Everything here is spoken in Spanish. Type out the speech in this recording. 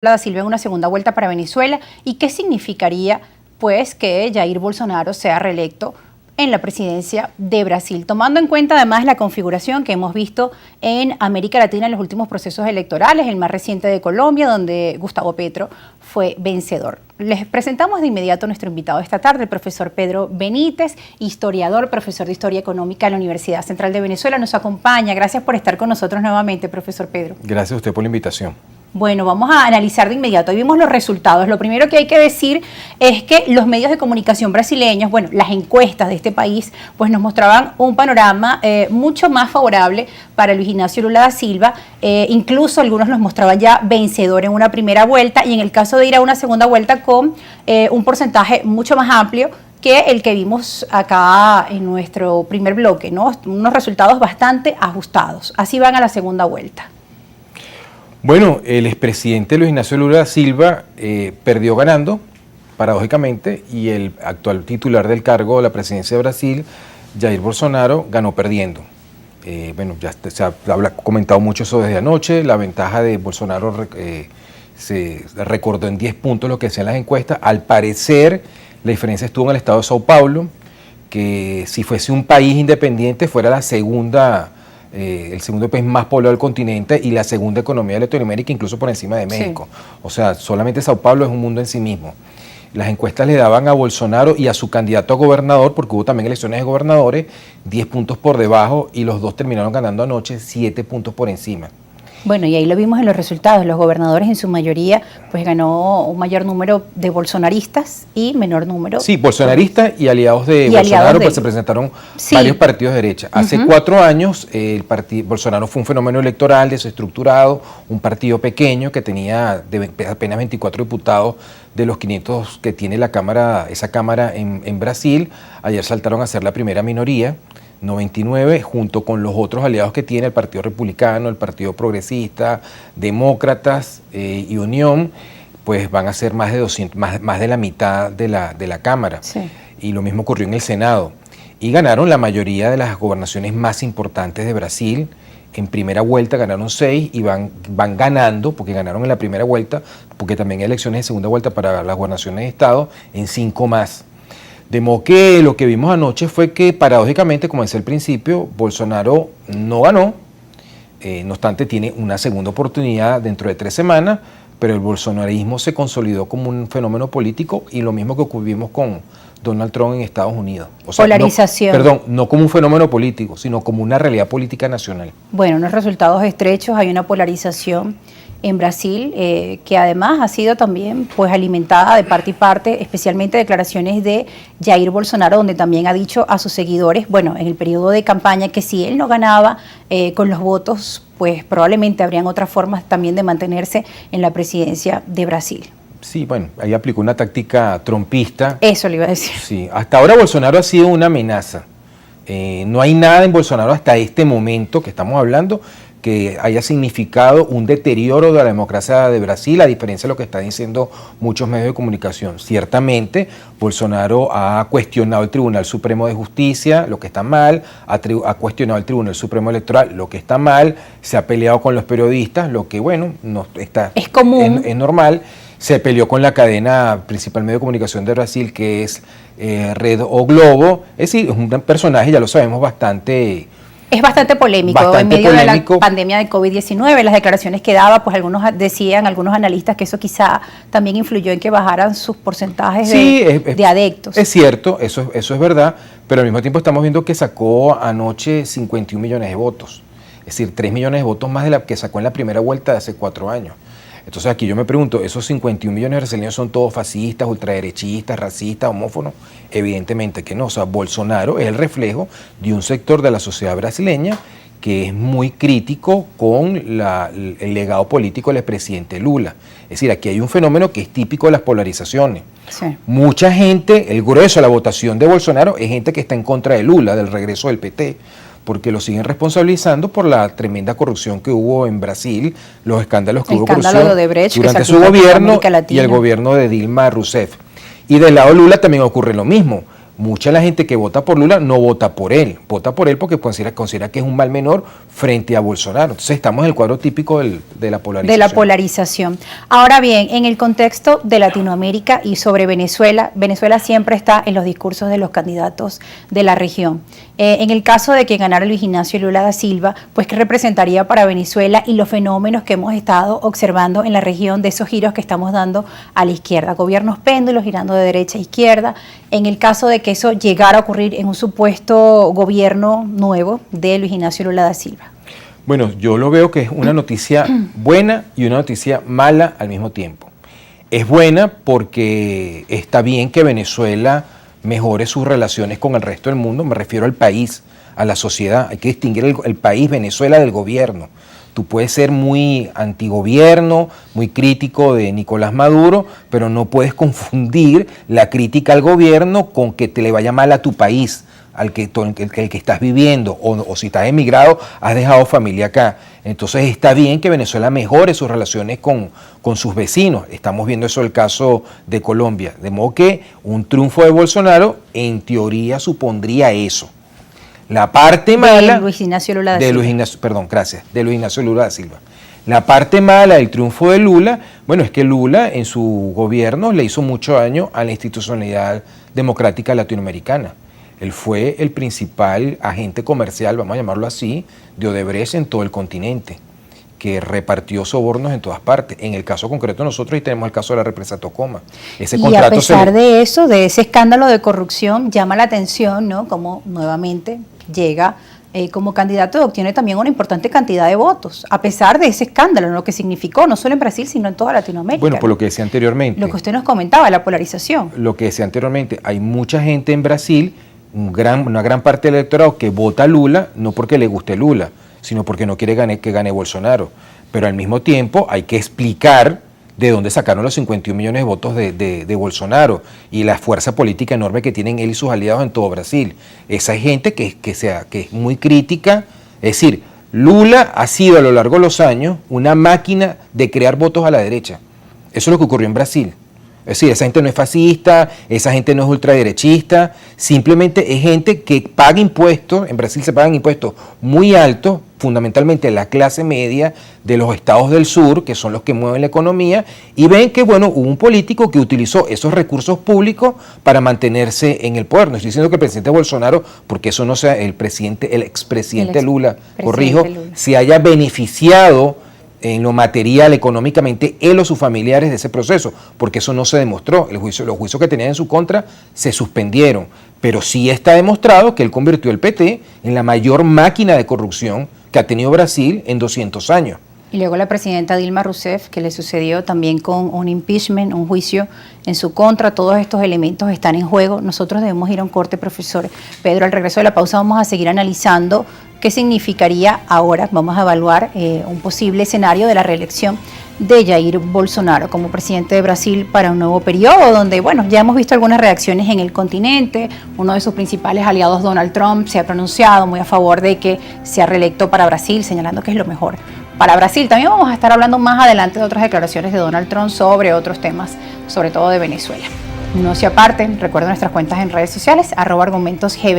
da Silva en una segunda vuelta para Venezuela y qué significaría pues que Jair Bolsonaro sea reelecto en la presidencia de Brasil, tomando en cuenta además la configuración que hemos visto en América Latina en los últimos procesos electorales, el más reciente de Colombia, donde Gustavo Petro fue vencedor. Les presentamos de inmediato a nuestro invitado esta tarde, el profesor Pedro Benítez, historiador, profesor de Historia Económica en la Universidad Central de Venezuela. Nos acompaña. Gracias por estar con nosotros nuevamente, profesor Pedro. Gracias a usted por la invitación. Bueno, vamos a analizar de inmediato. Hoy vimos los resultados. Lo primero que hay que decir es que los medios de comunicación brasileños, bueno, las encuestas de este país, pues nos mostraban un panorama mucho más favorable para Luis Ignacio Lula da Silva. Incluso algunos los mostraban ya vencedor en una primera vuelta y en el caso de ir a una segunda vuelta con un porcentaje mucho más amplio que el que vimos acá en nuestro primer bloque, ¿no? Unos resultados bastante ajustados. Así van a la segunda vuelta. Bueno, el expresidente Luis Ignacio Lula da Silva perdió ganando, paradójicamente, y el actual titular del cargo de la presidencia de Brasil, Jair Bolsonaro, ganó perdiendo. Bueno, ya se ha comentado mucho eso desde anoche. La ventaja de Bolsonaro se recordó en 10 puntos lo que decían las encuestas. Al parecer, la diferencia estuvo en el estado de Sao Paulo, que si fuese un país independiente fuera la segunda... el segundo país más poblado del continente y la segunda economía de Latinoamérica, incluso por encima de México. Sí. O sea, solamente Sao Paulo es un mundo en sí mismo. Las encuestas le daban a Bolsonaro y a su candidato a gobernador, porque hubo también elecciones de gobernadores, 10 puntos por debajo y los dos terminaron ganando anoche 7 puntos por encima. Bueno, y ahí lo vimos en los resultados. Los gobernadores en su mayoría pues ganó un mayor número de bolsonaristas y menor número... Sí, bolsonaristas y aliados de Bolsonaro, pues se presentaron varios partidos de derecha. Hace 4 años Bolsonaro fue un fenómeno electoral desestructurado, un partido pequeño que tenía apenas 24 diputados de los 500 que tiene esa cámara en Brasil. Ayer saltaron a ser la primera minoría. 99, junto con los otros aliados que tiene el Partido Republicano, el Partido Progresista, Demócratas y Unión, pues van a ser más de 200, más de la mitad de la Cámara. Sí. Y lo mismo ocurrió en el Senado. Y ganaron la mayoría de las gobernaciones más importantes de Brasil. En primera vuelta ganaron 6 y van ganando, porque ganaron en la primera vuelta, porque también hay elecciones de segunda vuelta para las gobernaciones de Estado, en 5 más. De modo que lo que vimos anoche fue que, paradójicamente, como decía al principio, Bolsonaro no ganó, no obstante tiene una segunda oportunidad dentro de 3 semanas, pero el bolsonarismo se consolidó como un fenómeno político y lo mismo que ocurrimos con Donald Trump en Estados Unidos. O sea, polarización. No como un fenómeno político, sino como una realidad política nacional. Bueno, unos resultados estrechos, hay una polarización en Brasil, que además ha sido también pues alimentada de parte y parte, especialmente declaraciones de Jair Bolsonaro, donde también ha dicho a sus seguidores, bueno, en el periodo de campaña, que si él no ganaba con los votos, pues probablemente habrían otras formas también de mantenerse en la presidencia de Brasil. Sí, bueno, ahí aplicó una táctica trumpista. Eso le iba a decir. Sí, hasta ahora Bolsonaro ha sido una amenaza. No hay nada en Bolsonaro hasta este momento que estamos hablando que haya significado un deterioro de la democracia de Brasil, a diferencia de lo que están diciendo muchos medios de comunicación. Ciertamente, Bolsonaro ha cuestionado el Tribunal Supremo de Justicia, lo que está mal, ha cuestionado el Tribunal Supremo Electoral, lo que está mal, se ha peleado con los periodistas, lo que, bueno, no está, es común. Es normal. Se peleó con la cadena principal medio de comunicación de Brasil, que es Red o Globo. Es decir, es un personaje, ya lo sabemos, bastante... Es bastante polémico, en medio de la pandemia de COVID-19, las declaraciones que daba, pues algunos analistas, que eso quizá también influyó en que bajaran sus porcentajes de adeptos. Es cierto, eso es verdad, pero al mismo tiempo estamos viendo que sacó anoche 51 millones de votos, es decir, 3 millones de votos más de la que sacó en la primera vuelta de hace 4 años. Entonces aquí yo me pregunto, ¿esos 51 millones de brasileños son todos fascistas, ultraderechistas, racistas, homófonos? Evidentemente que no. O sea, Bolsonaro es el reflejo de un sector de la sociedad brasileña que es muy crítico con el legado político del expresidente Lula. Es decir, aquí hay un fenómeno que es típico de las polarizaciones. Sí. Mucha gente, el grueso de la votación de Bolsonaro es gente que está en contra de Lula, del regreso del PT, porque lo siguen responsabilizando por la tremenda corrupción que hubo en Brasil, los escándalos que hubo corrupción durante su gobierno y el gobierno de Dilma Rousseff. Y del lado de Lula también ocurre lo mismo. mucha de la gente que vota por Lula no vota por él porque considera que es un mal menor frente a Bolsonaro. Entonces estamos en el cuadro típico de la polarización. De la polarización. Ahora bien, en el contexto de Latinoamérica y sobre Venezuela, Venezuela siempre está en los discursos de los candidatos de la región. En el caso de que ganara Luis Ignacio Lula da Silva, pues ¿qué representaría para Venezuela y los fenómenos que hemos estado observando en la región de esos giros que estamos dando a la izquierda? Gobiernos péndulos girando de derecha a izquierda. En el caso de que eso llegara a ocurrir en un supuesto gobierno nuevo de Luis Ignacio Lula da Silva. Bueno, yo lo veo que es una noticia buena y una noticia mala al mismo tiempo. Es buena porque está bien que Venezuela mejore sus relaciones con el resto del mundo, me refiero al país, a la sociedad. Hay que distinguir el país, Venezuela, del gobierno. Tú puedes ser muy antigobierno, muy crítico de Nicolás Maduro, pero no puedes confundir la crítica al gobierno con que te le vaya mal a tu país, al que estás viviendo, o si estás emigrado, has dejado familia acá. Entonces está bien que Venezuela mejore sus relaciones con sus vecinos. Estamos viendo eso el caso de Colombia. De modo que un triunfo de Bolsonaro, en teoría, supondría eso. La parte mala de Luis Ignacio Lula da Silva. De Luis Ignacio Lula da Silva. La parte mala del triunfo de Lula, bueno, es que Lula en su gobierno le hizo mucho daño a la institucionalidad democrática latinoamericana. Él fue el principal agente comercial, vamos a llamarlo así, de Odebrecht en todo el continente, que repartió sobornos en todas partes. En el caso concreto nosotros y tenemos el caso de la represa Tocoma. Y a pesar de eso, de ese escándalo de corrupción, llama la atención, ¿no? Como nuevamente llega como candidato y obtiene también una importante cantidad de votos, a pesar de ese escándalo, lo que significó, no solo en Brasil, sino en toda Latinoamérica. Bueno, por lo que decía anteriormente. Lo que usted nos comentaba, la polarización. Lo que decía anteriormente, hay mucha gente en Brasil, una gran parte del electorado que vota a Lula, no porque le guste Lula, sino porque no quiere que gane Bolsonaro. Pero al mismo tiempo hay que explicar de dónde sacaron los 51 millones de votos de Bolsonaro y la fuerza política enorme que tienen él y sus aliados en todo Brasil. Esa gente que es muy crítica, es decir, Lula ha sido a lo largo de los años una máquina de crear votos a la derecha. Eso es lo que ocurrió en Brasil. Es decir, esa gente no es fascista, esa gente no es ultraderechista, simplemente es gente que paga impuestos. En Brasil se pagan impuestos muy altos, fundamentalmente la clase media de los estados del sur, que son los que mueven la economía, y ven que, bueno, hubo un político que utilizó esos recursos públicos para mantenerse en el poder. No estoy diciendo que el presidente Bolsonaro, porque eso no sea el expresidente Lula, se haya beneficiado en lo material, económicamente, él o sus familiares de ese proceso, porque eso no se demostró. Los juicios que tenían en su contra se suspendieron, pero sí está demostrado que él convirtió el PT en la mayor máquina de corrupción que ha tenido Brasil en 200 años. Y luego la presidenta Dilma Rousseff, que le sucedió también con un impeachment, un juicio en su contra. Todos estos elementos están en juego. Nosotros debemos ir a un corte, profesor Pedro. Al regreso de la pausa vamos a seguir analizando qué significaría ahora. Vamos a evaluar un posible escenario de la reelección de Jair Bolsonaro como presidente de Brasil para un nuevo periodo, donde, bueno, ya hemos visto algunas reacciones en el continente. Uno de sus principales aliados, Donald Trump, se ha pronunciado muy a favor de que sea reelecto para Brasil, señalando que es lo mejor para Brasil. También vamos a estar hablando más adelante de otras declaraciones de Donald Trump sobre otros temas, sobre todo de Venezuela. No se aparten, recuerden nuestras cuentas en redes sociales, @argumentosgb.